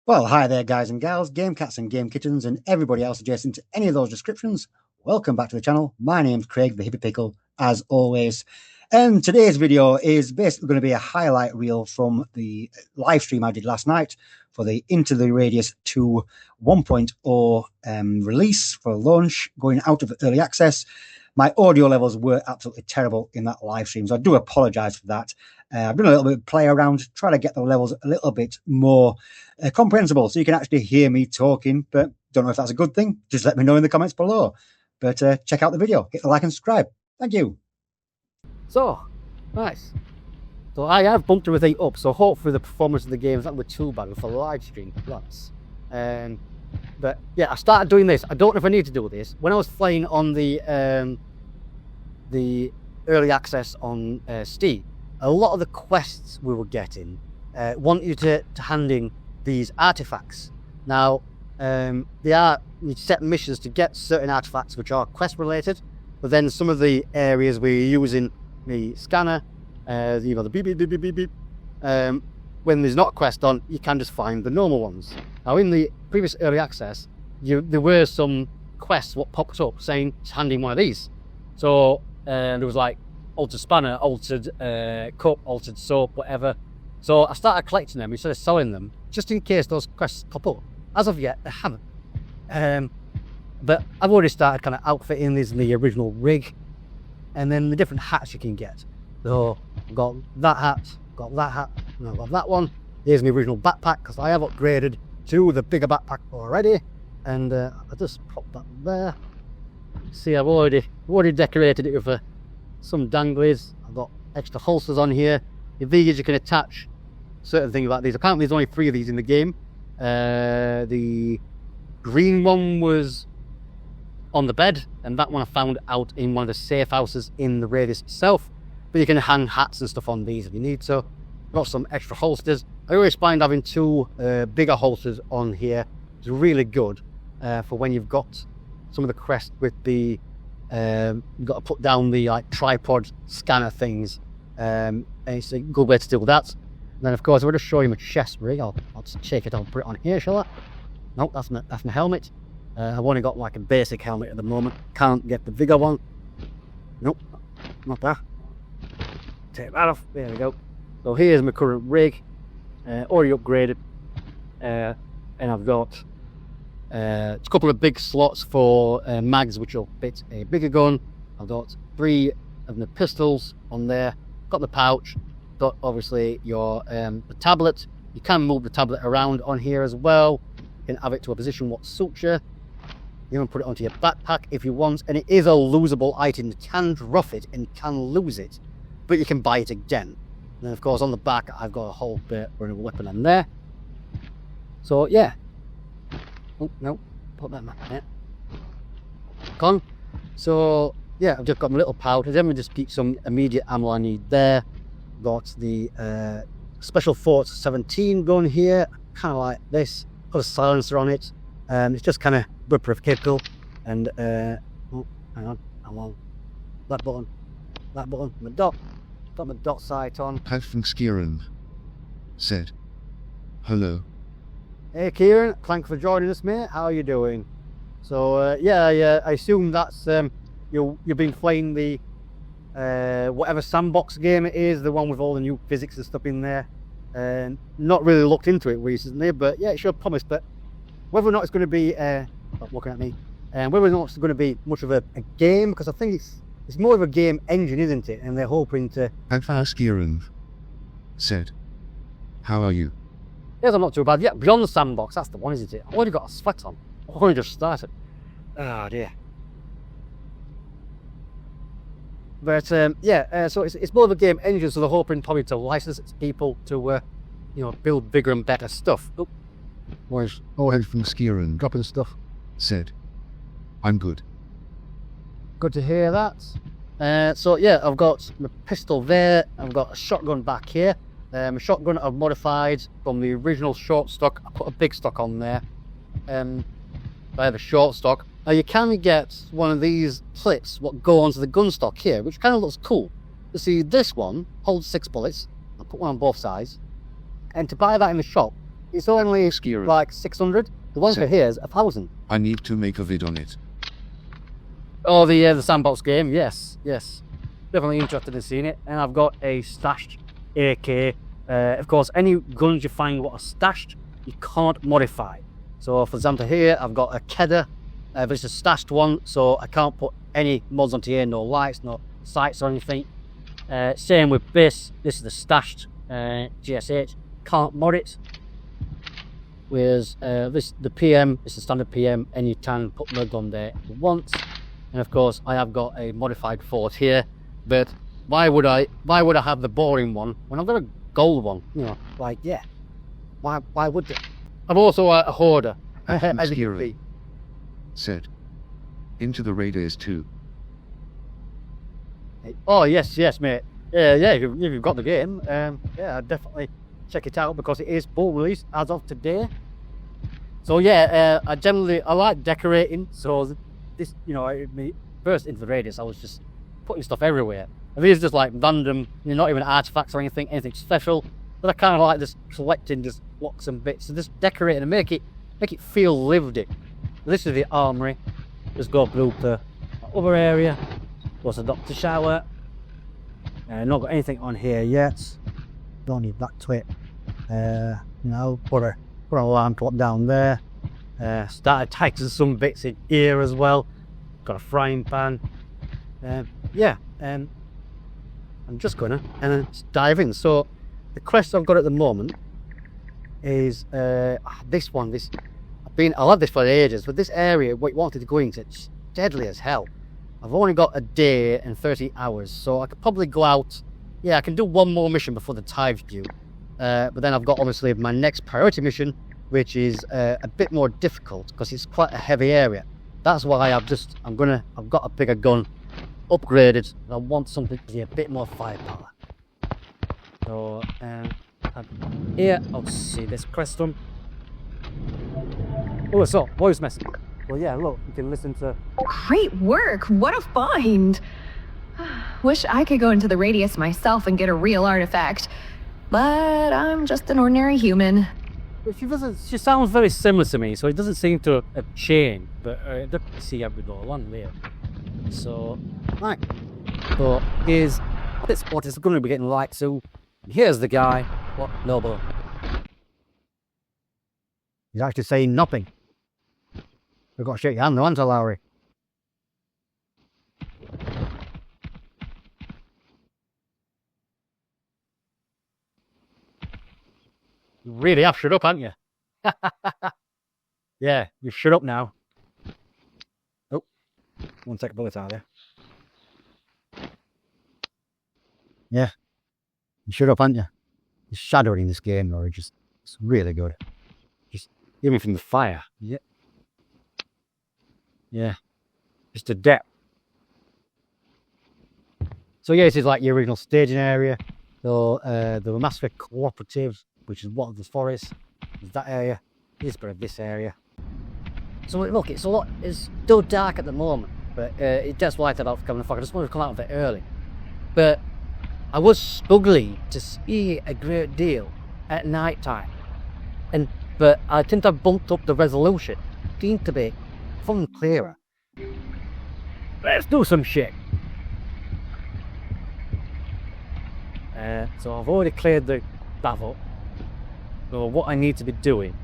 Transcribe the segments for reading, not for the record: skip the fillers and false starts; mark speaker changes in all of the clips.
Speaker 1: Well, hi there, guys and gals, game cats and game kittens, and everybody else adjacent to any of those descriptions. Welcome back to the channel. My name's Craig, the Hippy Pickle, as always. And today's video is basically going to be a highlight reel from the live stream I did last night for the Into the Radius 2 1.0 release for launch, going out of early access. My audio levels were absolutely terrible in that live stream, so I do apologise for that. I've done a little bit of play around, try to get the levels a little bit more comprehensible so you can actually hear me talking, but don't know if that's a good thing. Just let me know in the comments below. But check out the video, hit the like and subscribe. Thank you.
Speaker 2: So, nice. So I have bumped everything up, so hopefully the performance of the game is not too bad for the live stream. Lots. But yeah, I started doing this. I don't know if I need to do this. When I was playing on the early access on Steam, a lot of the quests we were getting want you to hand in these artifacts. Now, you set missions to get certain artifacts which are quest related, but then some of the areas where you're using the scanner, the beep beep beep beep beep beep, when there's not a quest on, you can just find the normal ones. Now, in the previous early access, there were some quests what popped up saying hand in one of these. So there was like altered spanner, altered cup, altered soap, whatever. So I started collecting them instead of selling them, just in case those quests pop up. As of yet, they haven't. But I've already started kind of outfitting these in the original rig, and then the different hats you can get. So I've got that hat, got that hat, and I've got that one. Here's my original backpack, because I have upgraded to the bigger backpack already. And I just pop that there. See, I've already decorated it with some danglies. I've got extra holsters on here. These you can attach certain things like these. Apparently there's only 3 of these in the game. The green one was on the bed, and that one I found out in one of the safe houses in the Radius itself. But you can hang hats and stuff on these if you need to. Got some extra holsters. I always find having 2 bigger holsters on here is really good for when you've got some of the quests with the you've got to put down the like tripod scanner things, and it's a good way to do that. And then of course I will just show you my chest rig. I'll just take it, I'll put it on here, shall I? Nope, that's my helmet. I've only got like a basic helmet at the moment. Can't get the bigger one. Nope, not that. Take that off. There we go. So here's my current rig, already upgraded, and I've got a couple of big slots for mags which will fit a bigger gun. I've got 3 of the pistols on there. Got the pouch. Got obviously your the tablet. You can move the tablet around on here as well. You can have it to a position what suits you. You can put it onto your backpack if you want, and it is a losable item. You can drop it and you can lose it, but you can buy it again. And then of course on the back I've got a whole bit for a weapon in there. So yeah. Oh no, put that back there. Gone. So yeah, I've just got my little pouch. Then we just keep some immediate ammo I need there. Got the Special Force 17 gun here, kind of like this. Got a silencer on it. It's just kind of bulletproof capable. And oh, hang on, I'm on that button, my dot. Got my dot sight on.
Speaker 3: Kieran said, "Hello."
Speaker 2: Hey Kieran, thanks for joining us, mate. How are you doing? So yeah, I assume that's you've been playing the whatever sandbox game it is, the one with all the new physics and stuff in there. And not really looked into it recently, but yeah, it sure promised. But whether or not it's going to be looking at me, and whether or not it's going to be much of a game, because I think it's more of a game engine, isn't it? And they're hoping to.
Speaker 3: Kieran said, "How are you?"
Speaker 2: Yes, I'm not too bad. Yeah, Beyond the Sandbox, that's the one, isn't it? I've already got a sweat on. I've only just started. Oh dear. But yeah, so it's more of a game engine, so they're hoping probably to license it to people to, build bigger and better stuff. Oh, where's
Speaker 3: Kieran
Speaker 2: dropping stuff?
Speaker 3: said, "I'm good."
Speaker 2: Good to hear that. So yeah, I've got my pistol there. I've got a shotgun back here. A shotgun I've modified from the original short stock. I put a big stock on there. I have a short stock. Now you can get one of these clips what go onto the gun stock here, which kind of looks cool. You see, this one holds 6 bullets. I'll put one on both sides. And to buy that in the shop, it's only
Speaker 3: Skier.
Speaker 2: like 600. The one for
Speaker 3: Said,
Speaker 2: here is 1,000.
Speaker 3: I need to make a vid on it.
Speaker 2: Oh, the sandbox game. Yes. Definitely interested in seeing it. And I've got a stashed AK. Of course, any guns you find what are stashed, you can't modify. So, for example, here I've got a Kedder. But it's a stashed one, so I can't put any mods onto here. No lights, no sights or anything. Same with this. This is the stashed GSH. Can't mod it. Whereas the PM, it's a standard PM, and you can put mods on there if you want. And of course, I have got a modified fort here. But why would I have the boring one when I've got a gold one? You know, like yeah. Why would they? I'm also a hoarder. As you can
Speaker 3: Skier.
Speaker 2: see.
Speaker 3: Said, into the raiders too.
Speaker 2: Oh yes, mate. Yeah. If you've got the game, yeah, I'd definitely check it out because it is full release as of today. So yeah, I like decorating. So this, you know, me first into the radius, I was just putting stuff everywhere. And these are just like random, you know, not even artifacts or anything special. But I kind of like just collecting just blocks and bits and just decorating and make it feel lived in. This is the armory. Just go through the other area. Plus a doctor shower. Not got anything on here yet. Don't need that to it. You know, put an alarm clock down there. Started tightening some bits in here as well. Got a frying pan. Yeah. I'm just gonna dive in. So the quest I've got at the moment is this one. I'll have this for ages, but this area, what you wanted to go into, it's deadly as hell. I've only got a day and 30 hours, so I could probably go out. Yeah, I can do one more mission before the tide's due. But then I've got obviously my next priority mission, which is a bit more difficult because it's quite a heavy area. That's why I've got a bigger gun, upgraded. I want something to be a bit more firepower. So here, I'll see this quest on. Oh, what's up? Voice message. Well, yeah, look, you can listen to...
Speaker 4: Great work! What a find! Wish I could go into the radius myself and get a real artifact. But I'm just an ordinary human.
Speaker 2: She sounds very similar to me, so it doesn't seem to have changed. But I don't see how we go along there. So, right. So, here's... This spot is going to be getting light soon. Here's the guy. What? Noble. He's actually saying nothing. We've got to shake your hand though, haven't we, Lauri? You really have shut up, haven't you? Yeah, you shut up now. Oh, one second, bullet out there. Yeah, you shut up, haven't you? You're shadowing this game, Lauri. It's really good. Just even from the fire. Yeah. Yeah, just a depth. So yeah, this is like your original staging area. So the Master Cooperative, which is one of the forests, is that area. This bit of this area. So look, it's still dark at the moment, but it does light up for coming the fog. I just wanted to come out of it early, but I was struggling to see a great deal at night time, but I think I bumped up the resolution. It seemed to be fun clearer. Let's do some shit. So I've already cleared that up. So what I need to be doing,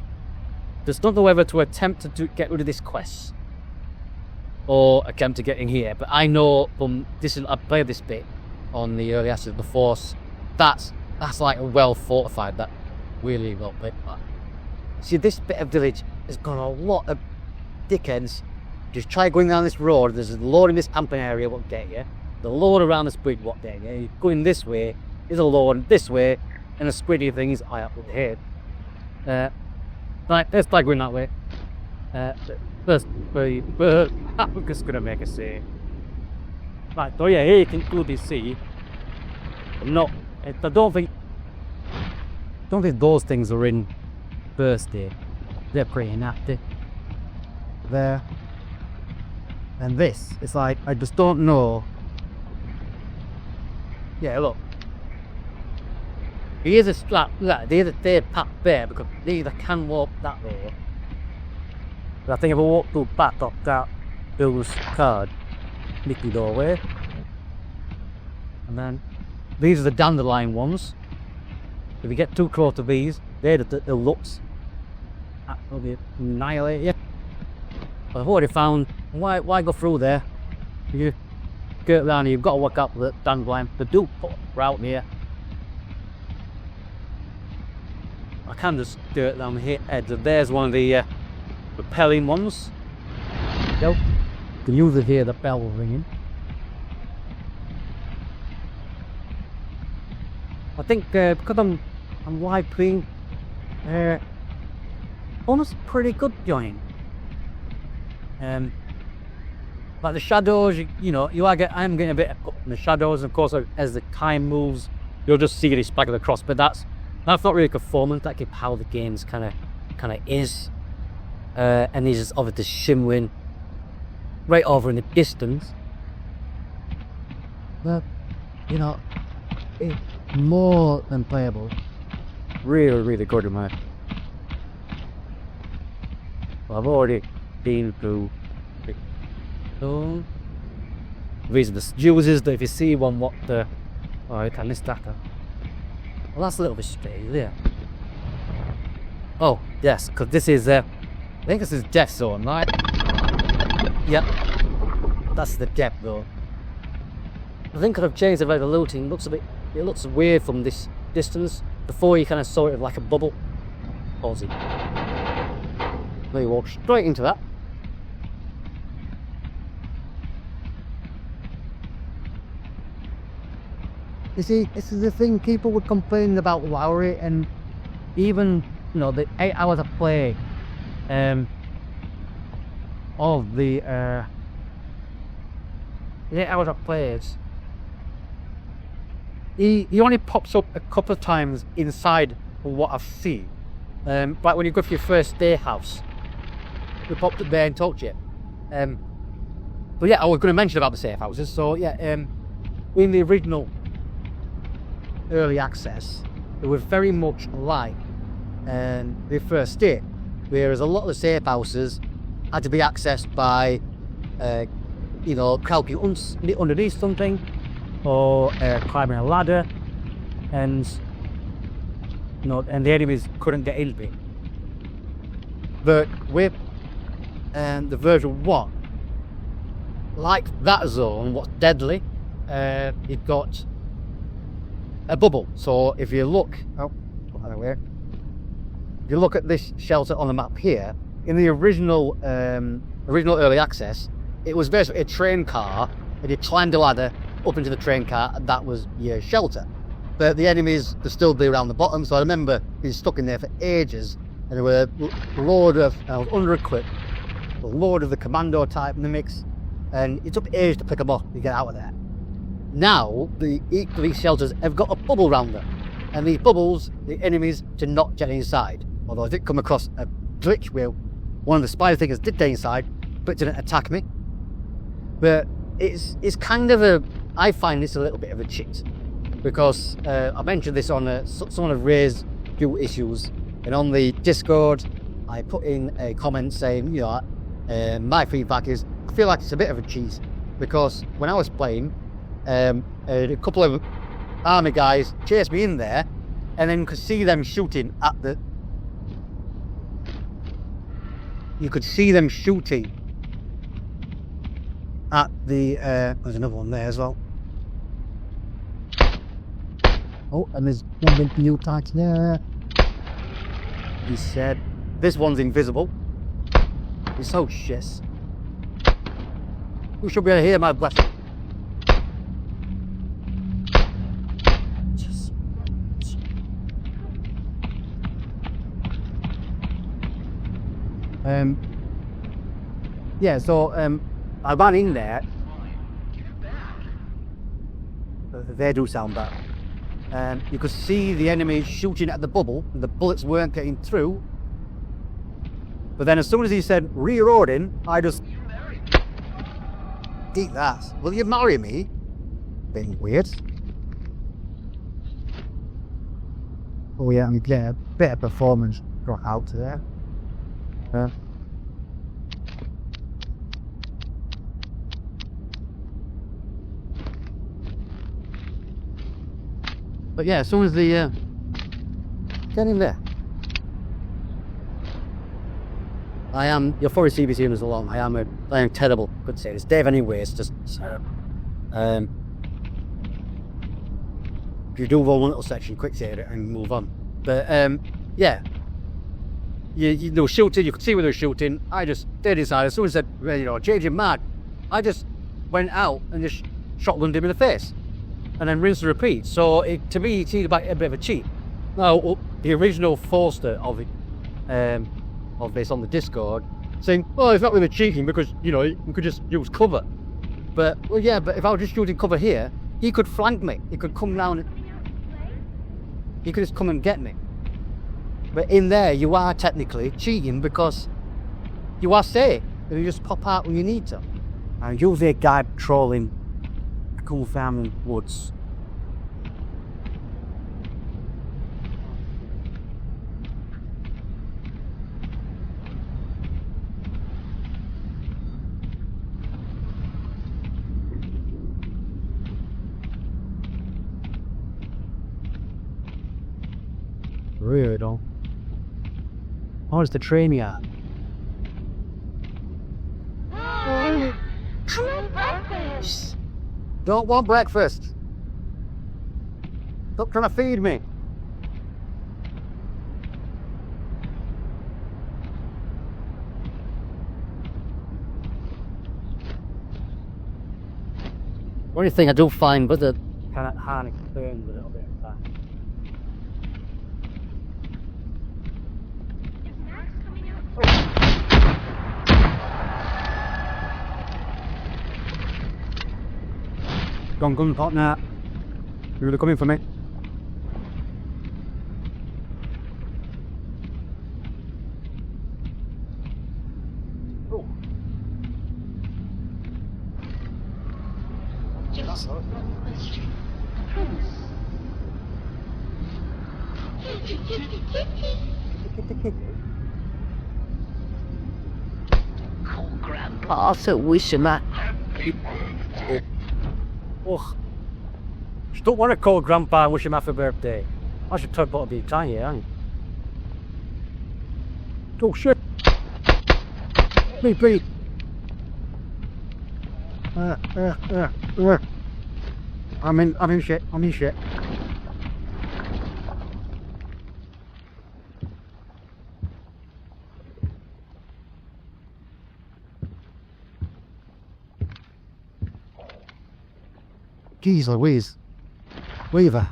Speaker 2: there's not know whether to attempt to get rid of this quest or attempt to get in here. But I know from this, I played this bit on the early access of the Force. That's like a well fortified. That really well bit. See, this bit of village has got a lot of dickheads. Just try going down this road. There's a load in this camping area what get you. The load around the squid what get you. Going this way is a load this way, and the squiddy things I up with the head. Right, let's try going that way. First, I'm just gonna make a save. Right, so yeah, here you can clearly see. I don't think those things are in first day. They're pretty nasty. There. And this, it's like, I just don't know. Yeah, look. Here's a strap. There's a third path there because these I can walk that way. But I think if I walk through back up that Bill's card, sneaky doorway. And then these are the dandelion ones. If you get too close to these, they're the looks. Absolutely annihilate you. But I've already found, why go through there? You get down here, you've got to work out the dandelion. They do put out here. I can just do it down here. There's one of the repelling ones. You can usually hear the bell ringing. I think because I'm live playing, almost pretty good join. Like the shadows, I'm getting a bit up in the shadows. And of course, as the time moves, you'll just see it speckled across. But that's not really performance. That's how the game's kind of is. And he's just obviously shimmering right over in the distance. But it's more than playable. Really, really good in my. Well, I've already been through. So these are the juices that if you see one, what the. Oh, I can list that. Well, that's a little bit strange, yeah. Oh, yes, because this is. I think this is Death Zone, right? Yep. That's the depth, though. I think I've changed the way the looting looks a bit. It looks weird from this distance. Before you kind of saw it like a bubble. Pause it. There you walk straight into that. You see, this is the thing people would complain about Lauri, and even the 8 hours of play of the 8 hours of plays. He only pops up a couple of times inside from what I've seen. Like when you go for your first day house, we popped up there and talked to you. But yeah, I was going to mention about the safe houses. So yeah, in the original early access, it was very much like the first day, whereas a lot of the safe houses had to be accessed by, crouching underneath something, or climbing a ladder, and the enemies couldn't get into it. But with the version 1, like that zone, what's deadly, it got a bubble. So if you look, if you look at this shelter on the map here, in the original early access, it was basically a train car, and you climbed a ladder up into the train car, and that was your shelter. But the enemies were still there around the bottom, so I remember being stuck in there for ages, and there were a load of, I was under-equipped, a load of the commando type in the mix, and it took ages to pick them up to get out of there. Now, these shelters have got a bubble around them, and these bubbles, the enemies did not get inside. Although I did come across a glitch where one of the spider things did get inside, but didn't attack me. But it's kind of I find this a little bit of a cheat, because I mentioned this on someone had raised a few issues, and on the Discord I put in a comment saying, my feedback is I feel like it's a bit of a cheat, because when I was playing, a couple of army guys chased me in there, and then could see them shooting at the. You could see them shooting at the. There's another one there as well. Oh, and there's one with new types there. He said, "This one's invisible." He's so shiz. You should be able to hear my breath. Yeah, so I ran in there. They do sound bad. You could see the enemies shooting at the bubble, and the bullets weren't getting through. But then as soon as he said reloading, I just eat that. Will you marry me? Been weird. Oh yeah, and get a bit of performance got out there. But yeah, as soon as the get in there. You'll probably see me seeing this along. I am terrible. Could say this. Dave anyway, it's just if you do one little section, quick say it and move on. But yeah. You know, shooting, you could see where they were shooting. I just did inside. As soon as I said, well, you know, changing mad, I just went out and just shotgunned him in the face. And then rinse and repeat. So to me, it seemed like a bit of a cheat. Now, the original poster of it, of this on the Discord, saying, "Oh, it's not really cheating because you know you could just use cover." But well, yeah, but if I was just using cover here, he could flank me. He could come down. He could just come and get me. But in there, you are technically cheating because you are safe. And you just pop out when you need to. And you're the guy patrolling a cool farming woods. Really don't. Oh, it's the train yard. Don't want breakfast. Stop trying to feed me. Only thing I do find with the kind of harness burns a little bit of that. Gun partner. You're really coming for me. Oh.
Speaker 5: Oh, Grandpa, so wishing that.
Speaker 2: Oh. Just don't want to call Grandpa and wish him happy birthday. I should talk about a bit tiny, ain't you? Oh shit! Me. I'm in shit. Jeez Louise. Weaver.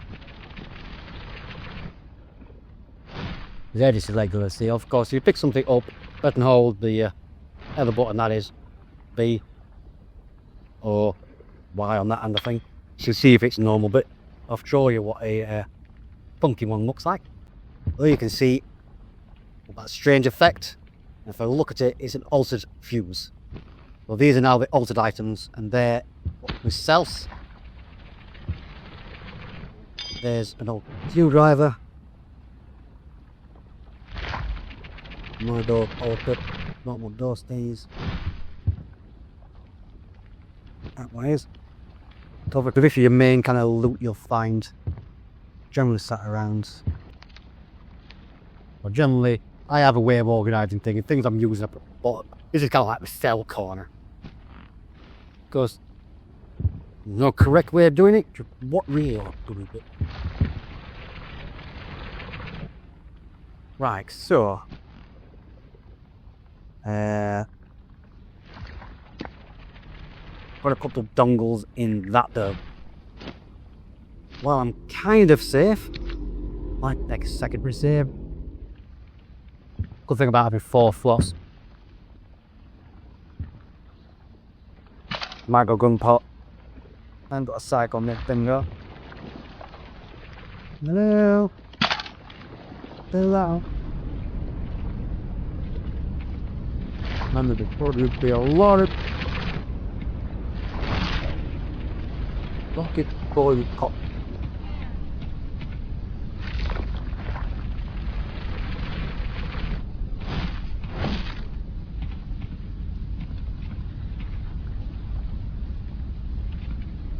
Speaker 2: There this is regular. See, of course, you pick something up, button hold the other button, that is B or Y on that and I think. So see if it's normal, but I'll show you what a pumpkin one looks like. Well, you can see that strange effect. And if I look at it, it's an altered fuse. Well, these are now the altered items, and they're what we sell. There's an old screwdriver. My door altered. Normal door stays. That way is. Over to this is your main kind of loot you'll find. Generally sat around. Well, generally, I have a way of organising things I'm using up, but this is kind of like the cell corner. Because no correct way of doing it, just what real doing it. Right, so got a couple of dongles in that though. Well, I'm kind of safe. Like next secondary save. Good thing about having 4 floss. Might go gun pot. And got a psych on this finger. Hello. Hello. And there'd probably be a lot of rocket boy cop.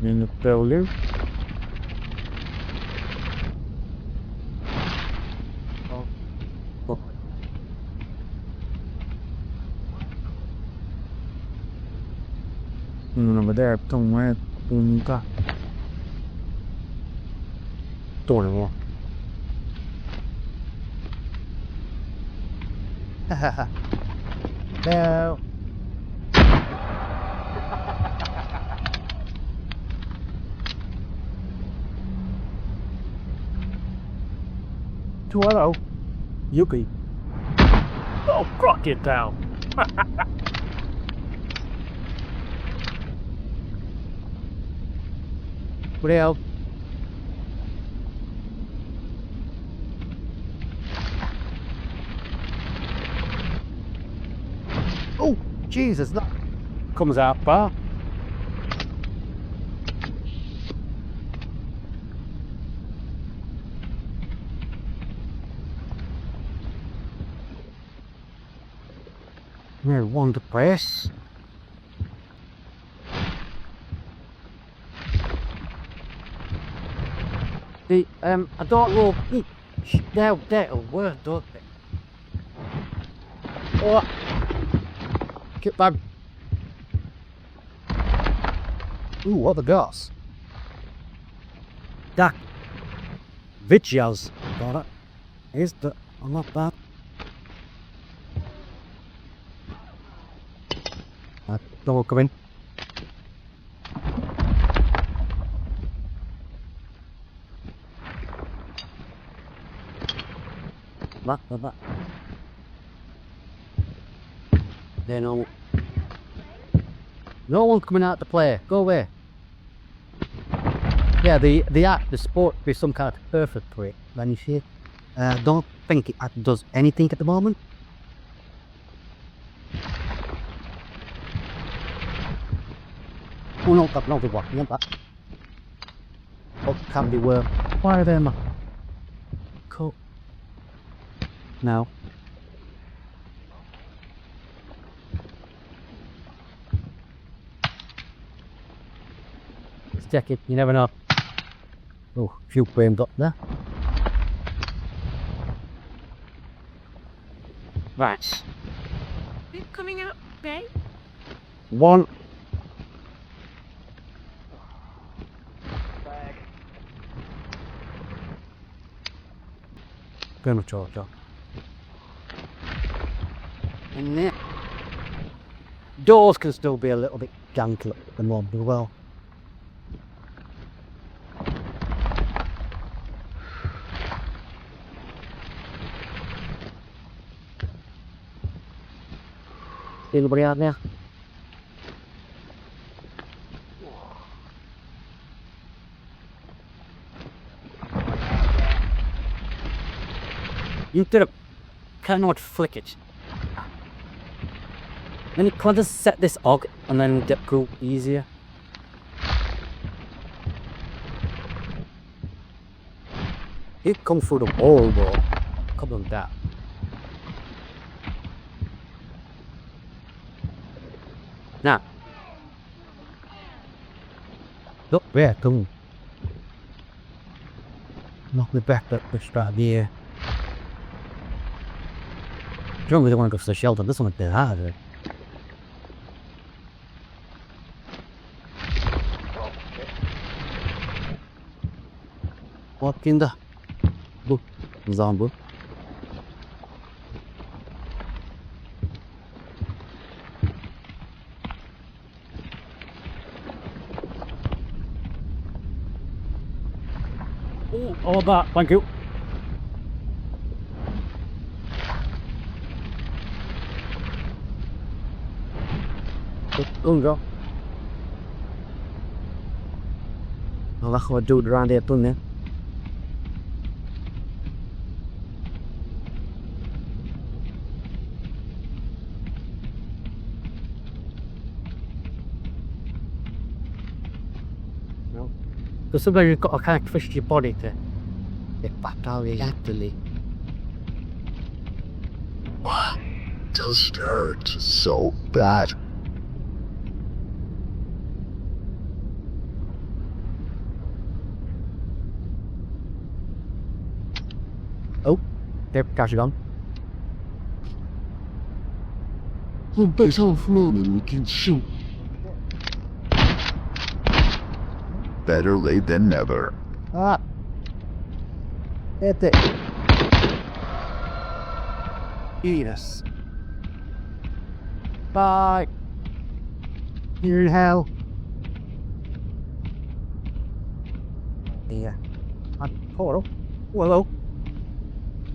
Speaker 6: in the building. Over there somewhere. Don't anymore.
Speaker 2: No.
Speaker 6: Hello, Yuki. Oh, crock it down.
Speaker 2: Real. Oh, Jesus, that
Speaker 6: Comes out far.
Speaker 2: We're one to press. I don't know. That'll work, don't they? Oh, get back. Ooh, what the gas? That Vitchels got it. Is the not bad. Don't come in. That. Then no one coming out to play. Go away. Yeah, the sport be some kind of perfect for it. Then you see it. Don't think it does anything at the moment. Oh no, that's not the one. You want that? Oh, can't be worse. Why are they in cool. No. Let's check it, you never know. Oh, a few framed up there. Right.
Speaker 5: Are you coming out, babe?
Speaker 2: One. Gonna charge up. And there. Doors can still be a little bit janky at the moment as well. Anybody out there? You cannot flick it. Then you can't just set this og and then get go easier. It comes through the wall, bro. Come on down. Now. Look where come. Knock me back up the strap here. I don't really want to go to the shelter. This one's a bit harder. Walk in the book, zombie.
Speaker 6: Oh, all that, thank you.
Speaker 2: Go. Well, that's what I do around here, doesn't it? No. Because sometimes you've got to kind of twist your body to get back out here, actually.
Speaker 7: Why does it hurt so bad?
Speaker 2: Oh, there, cash gone.
Speaker 7: It's so floating we can shoot. Better late than never.
Speaker 2: Ah. That's it.
Speaker 6: Yes.
Speaker 2: Bye. You're in hell. Yeah. Portal. Oh, hello.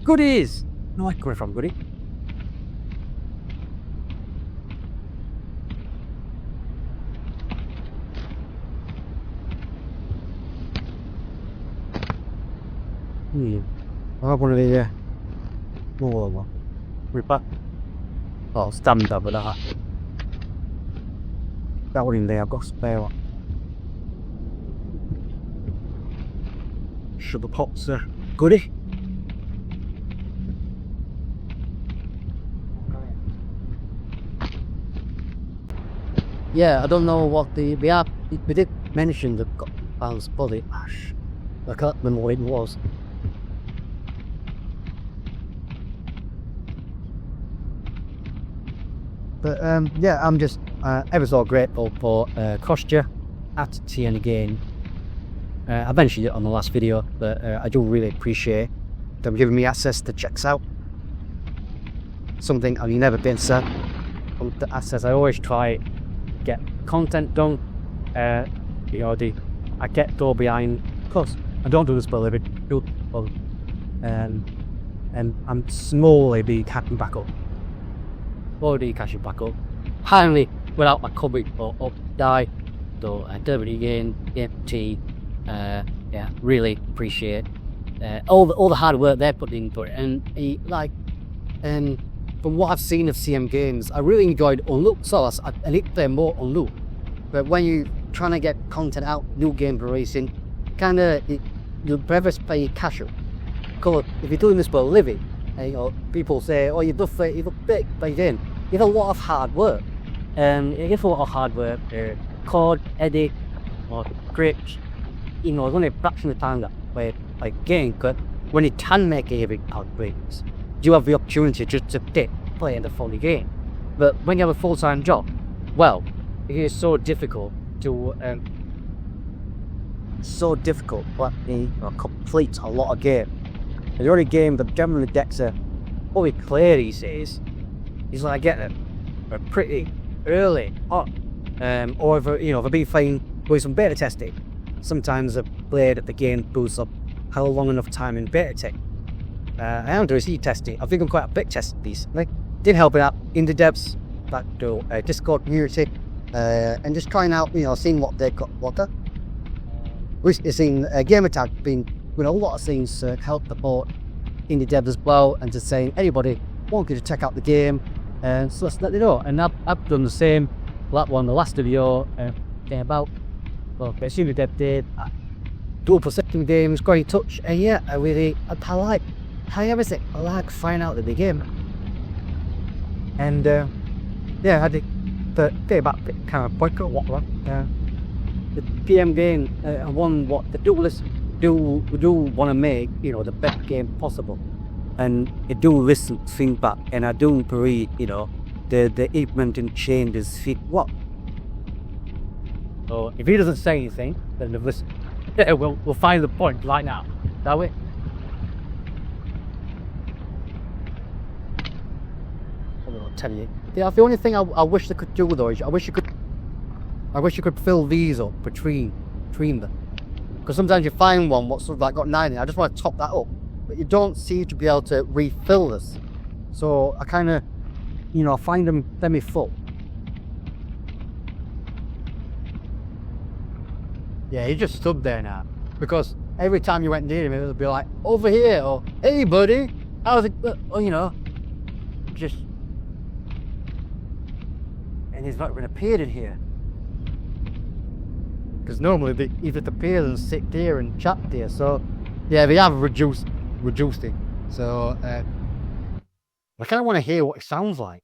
Speaker 2: Goodies! No, I coming from, Goody. I have one of the more one.
Speaker 6: Ripper.
Speaker 2: Oh, stand up with that. That one in there, I've got a spare one.
Speaker 6: Sugar pots there.
Speaker 2: Goody? Yeah, I don't know what we did mention the Val's body ash. I can't remember what it was. But yeah, I'm just ever so grateful for Kostya at TN again. I mentioned it on the last video, but I do really appreciate them giving me access to checks out. Something I've never been set. The access I always try get content done. You know, I get door behind.
Speaker 6: Of course, I don't do this for a living. And I'm slowly be catching back up.
Speaker 2: Already catching back up. Finally, without my comic or up die. So I do it again. EMT. Yeah, really appreciate all the hard work they're putting into it. And from what I've seen of CM games, I really enjoyed Unlook. So I need to play more Unlook. But when you're trying to get content out, new game for racing, you'll never play casual. Because if you're doing this for a living, you know, people say, oh, you've done big by then. You have a lot of hard work. It gets a lot of hard work. Record, edit, or scripts. You know, there's only a fraction of the time that play like game, but when you can make a big outbreaks, you have the opportunity just to play in the funny game. But when you have a full-time job, well, it is so difficult to complete a lot of games. And the only game that generally gets a fully clear these days is like getting it pretty early on. Or if I've been playing with some beta testing, sometimes I've played at the game boosts up how long enough time in beta tech. I am doing C testing. I think I'm quite a big test recently. Did help it out in the devs, back to Discord community, and just trying out, seeing what they've got. Recently seen Game Attack been doing a lot of things to help support indie devs as well, and just saying anybody wanting to check out the game, so let's let it know. And I've done the same. That one, the last video came about. Well, but assuming dev did dual perception games, Great Touch, and yeah, I like everything. I like finding out the game. And yeah, I did the day about kind of boycott what the PM game one what the duelists do want to make, the best game possible, and I do listen to feedback, and I do agree, the implementing changes fit what. So if he doesn't say anything, then they've listened. we'll find the point right now. That way. I'll tell you. Yeah, the only thing I wish they could do though is I wish you could fill these up between them. Because sometimes you find one what's sort of like got 9 in. I just want to top that up, but you don't seem to be able to refill this. So I kind of, find them semi-full. Yeah, he just stood there now. Because every time you went near him, it would be like, over here, or hey buddy, how's it, just. And he's not even appeared in here. Because normally they either appear and sit there and chat there. So yeah, they have reduced it. So I kind of want to hear what it sounds like.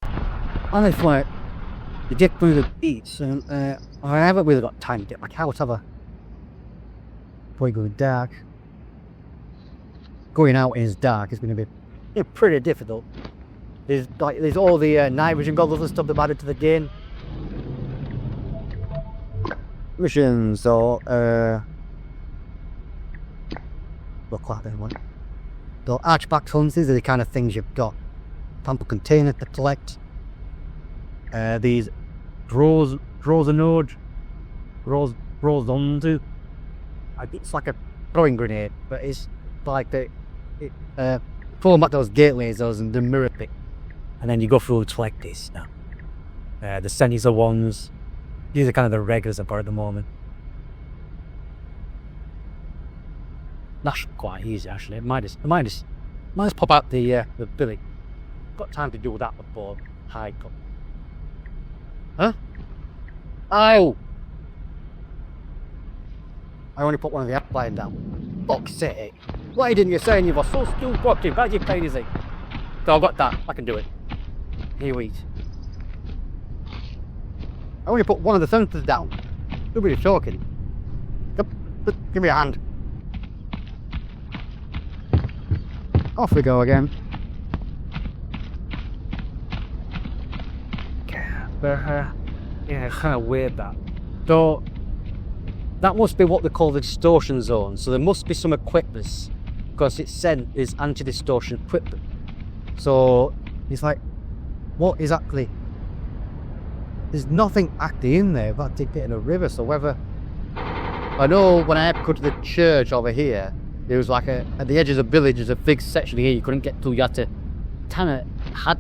Speaker 2: And it's like the dip through the beats, and I haven't really got time to get my couch, have I? Before you go dark. going out is dark is going to be pretty difficult. There's all the night vision goggles and stuff that added to the game. Missions, so look like that one. The archback hunts, these are the kind of things you've got. Pamper container to collect. These draws a node, draws onto. It's like a throwing grenade, but it's like pull back those gate lasers and the mirror pick, and then you go through to like this now. The sensor ones. These are kind of the regulars I've got at the moment. That's quite easy actually. It might just pop out the billy. Got time to do that before high cut. Huh? Ow! I only put one of the applying down. Fuck's sake. Why didn't you say you were so still proactive? How'd you play this thing? So I've got that. I can do it. Here we eat. I only put one of the sensors down. Nobody's talking. Give me a hand. Off we go again. Yeah, kind of weird that. So that must be what they call the distortion zone. So there must be some equipment, because it said is anti-distortion equipment. So it's like, what is actually? There's nothing actually in there about dictating a river. So whether I know when I had to go to the church over here, there was like at the edge of the village, there's a big section here you couldn't get to. You had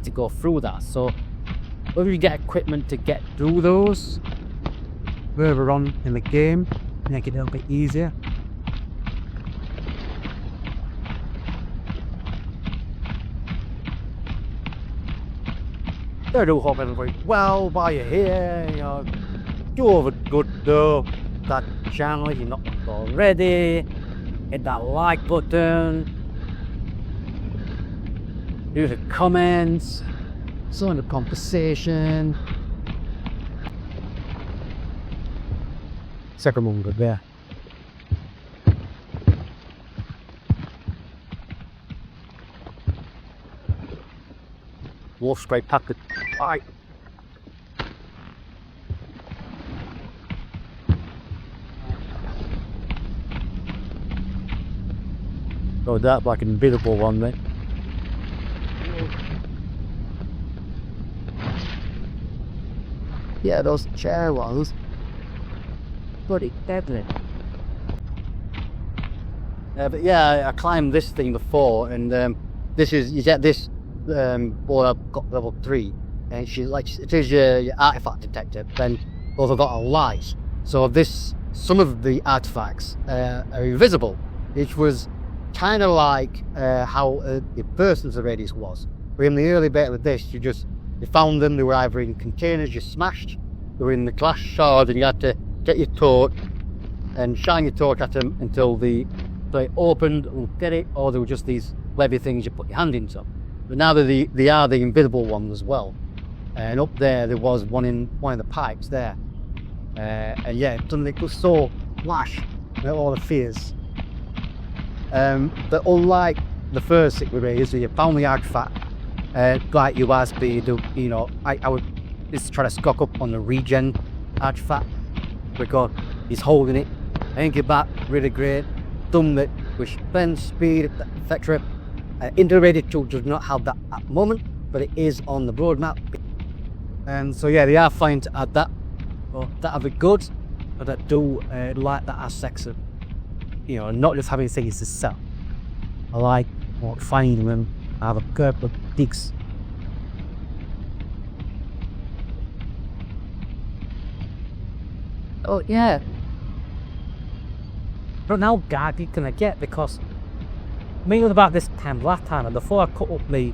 Speaker 2: to go through that. So whether you get equipment to get through those further on in the game, make it a little bit easier. I do hope everybody's well while you're here. You know, do over good though. That channel if you're not already. Hit that like button. Leave the comments. Join the conversation. Second one good there. Wolf spray packet. Bye. Go that like an invisible one then. Yeah, those chair ones. Bloody deadly. But yeah, I climbed this thing before, and this is, you get this boy, I've got level 3, and she's like, it is your artifact detector. Then those have got a light, so some of the artifacts are invisible, which was kind of like how the first of the radius was. But in the early bit of this, you found them. They were either in containers you smashed, they were in the glass shards, and you had to get your torch and shine your torch at them until they opened and get it, or they were just these levy things you put your hand into. But now they are the invisible ones as well. And up there was one in one of the pipes there. And yeah, suddenly it was so flash with all the fears. But unlike the first Sick Raiders, where you found the artifact, like you asked me, you know, I would just try to stock up on the regen artifact, because he's holding it. I think it back really great. Done it with spend speed, etc. Integrated tool does not have that at the moment, but it is on the roadmap. And so yeah, they are fine to add that. But that'll be good. But I do like that aspect of, you know, not just having things to sell. I like finding them. I have a couple of digs.
Speaker 5: Oh, yeah.
Speaker 6: But now Guardian can I get, because me was about this time last time, and before I cut up me,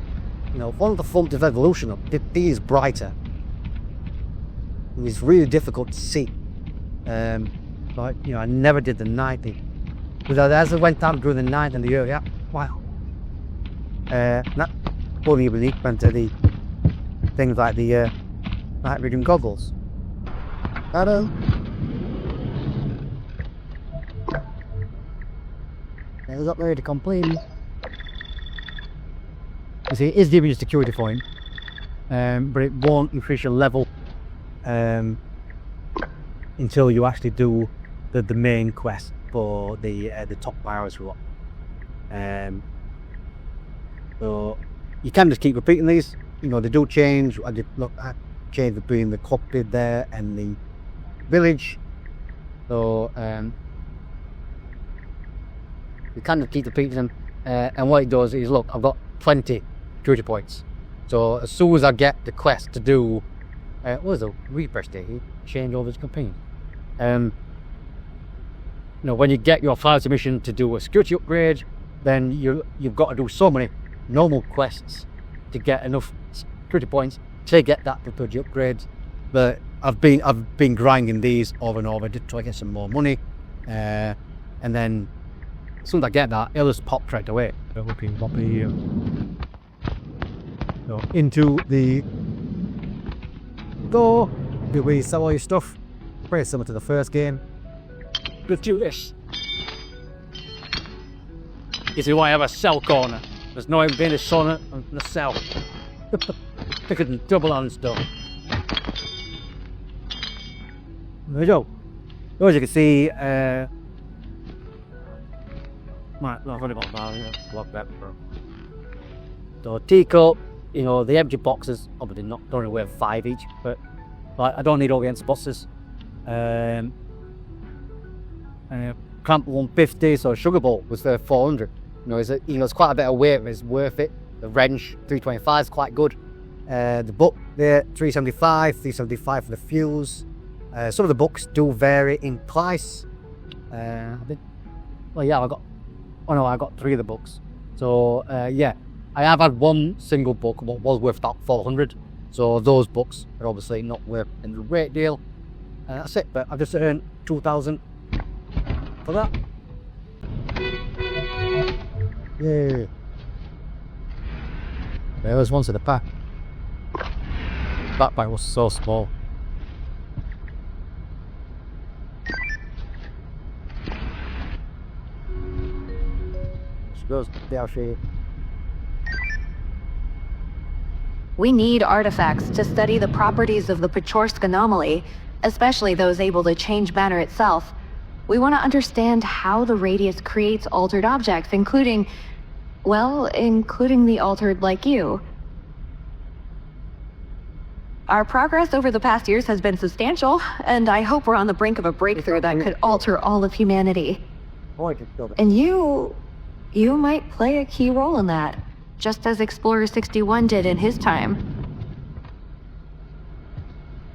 Speaker 2: you know, one of the front of evolution up, D is brighter. It's really difficult to see. But you know, I never did the night thing. Because as I went down during the night and the early, wow. Not only unique to the things like the night vision goggles. Hello. There's up there to complain. You see, it is giving you a security point, but it won't increase your level until you actually do the main quest for the top virus reward. So you can just keep repeating these. You know, they do change. I did look at change between the cockpit there and the village. So you can just keep repeating them. And what it does is, look, I've got 20 security points. So as soon as I get the quest to do, what was the refresh date? Change over the companion. You know, when you get your files mission to do a security upgrade, then you've got to do so many normal quests to get enough security points to get that security upgrade. But I've been grinding these over and over to try to get some more money, and then as soon as I get that, it'll just pop straight away. So into the door, do we sell all your stuff? Pretty similar to the first game.
Speaker 6: Let's do this. This is why I have a cell corner. There's no even being a sauna and a cell. Pick it double on stuff.
Speaker 2: There we go. As you can see, right, no, I've only got that. So teacup, you know, the empty boxes, obviously not, don't really weigh 5 each, but like, I don't need all the empty boxes. Clamp 150, so sugar bowl was 400. You know, it's quite a bit of weight, but it's worth it. The wrench 325 is quite good. The book there 375 for the fuse. Some of the books do vary in price. I got 3 of the books. So yeah, I have had one single book what was worth about 400. So those books are obviously not worth a great deal. That's it. But I've just earned 2,000 for that. Yeah. There was one to the back. That bag was so small. Goes down shape.
Speaker 4: We need artifacts to study the properties of the Pechorsk anomaly, especially those able to change matter itself. We want to understand how the radius creates altered objects, including the altered like you. Our progress over the past years has been substantial, and I hope we're on the brink of a breakthrough that could alter all of humanity. And you might play a key role in that, just as Explorer 61 did in his time.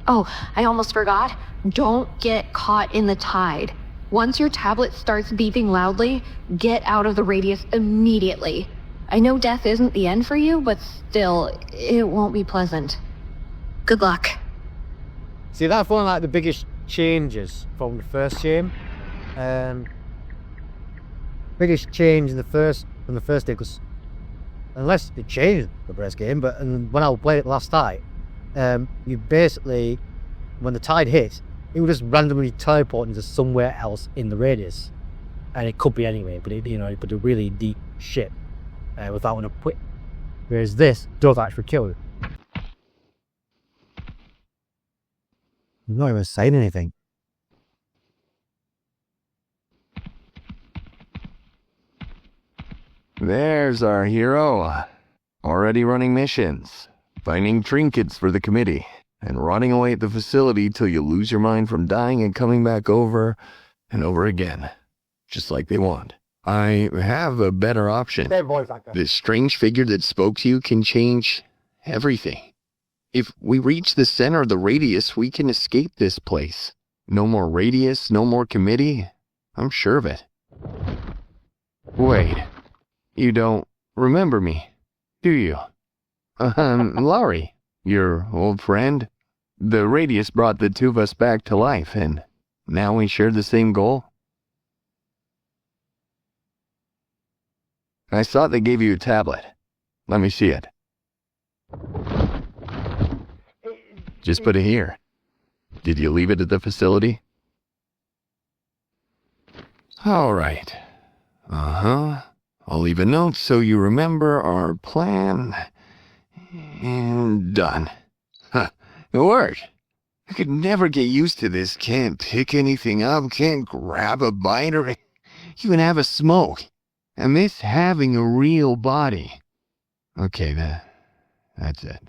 Speaker 4: Oh, I almost forgot. Don't get caught in the tide. Once your tablet starts beeping loudly, get out of the radius immediately. I know death isn't the end for you, but still, it won't be pleasant. Good luck.
Speaker 2: See, that's one of like the biggest changes from the first game. Biggest change in from the first day, because unless they changed the first game, but when I played it last night, you basically, when the tide hit, it would just randomly teleport into somewhere else in the radius, and it could be anywhere, but it put a really deep ship without an quit. Whereas this does actually kill you. I'm not even saying anything.
Speaker 8: There's our hero, already running missions, finding trinkets for the committee, and rotting away at the facility till you lose your mind from dying and coming back over and over again, just like they want. I have a better option. This strange figure that spoke to you can change everything. If we reach the center of the radius, we can escape this place. No more radius, no more committee. I'm sure of it. Wait. You don't remember me, do you? Lauri, your old friend. The radius brought the two of us back to life, and now we share the same goal. I saw they gave you a tablet. Let me see it. Just put it here. Did you leave it at the facility? All right. I'll leave a note so you remember our plan. And done. Huh, it worked. I could never get used to this. Can't pick anything up, can't grab a bite or even have a smoke. I miss having a real body. Okay, that's it.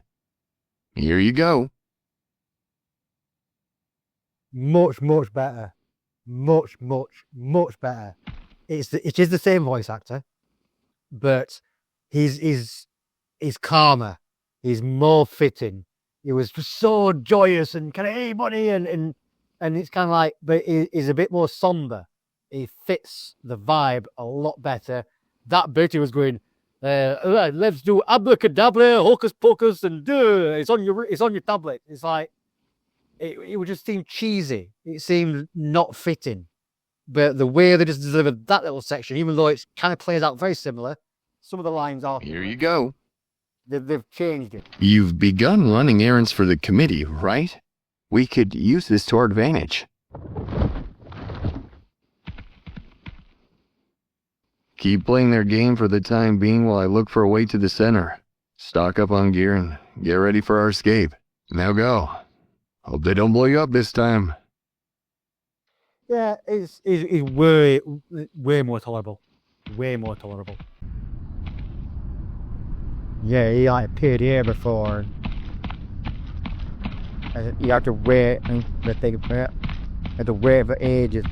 Speaker 8: Here you go.
Speaker 2: Much better. Much better. It is the same voice actor, but he's calmer. He's more fitting. He was so joyous and kind of, hey buddy, and it's kind of like, but he's a bit more somber. He fits the vibe a lot better. That bit he was going, let's do abracadabra, hocus pocus, and it's on your tablet. It's like it would just seem cheesy. It seemed not fitting. But the way they just delivered that little section, even though it kind of plays out very similar, some of the lines are.
Speaker 8: Here you go.
Speaker 2: They've changed it.
Speaker 8: You've begun running errands for the committee, right? We could use this to our advantage. Keep playing their game for the time being while I look for a way to the center. Stock up on gear and get ready for our escape. Now go. Hope they don't blow you up this time.
Speaker 2: Yeah, it's way more tolerable. Way more tolerable. Yeah, he appeared here before. You have to wait and think about it. You have to wait for ages.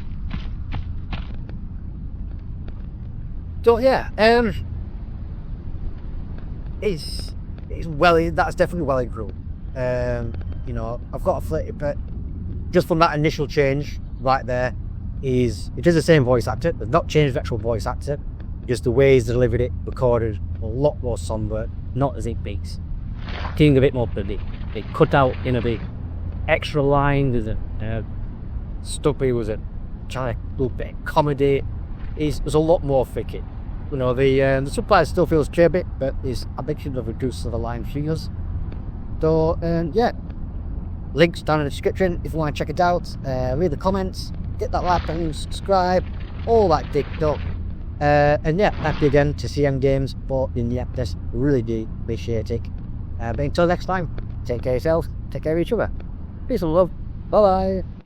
Speaker 2: So yeah, it's well, that's definitely well improved. You know, I've got a flip, but just from that initial change right there, it is the same voice actor. They've not changed the actual voice actor, just the way he's delivered it, recorded a lot more somber, not as it beats. Feeling a bit more bloody. They cut out in a bit extra line. There's a Stumpy was a trying to do a bit of comedy. There's a lot more thicket. You know, the subtitle still feels bit, but I bet should have reduced some of the line figures. So yeah, links down in the description if you want to check it out. Read the comments, hit that like button, subscribe, all that dick stuff. And yeah, happy again to see games, but in the episode, really do appreciate it. But until next time, take care of yourselves, take care of each other. Peace and love. Bye bye.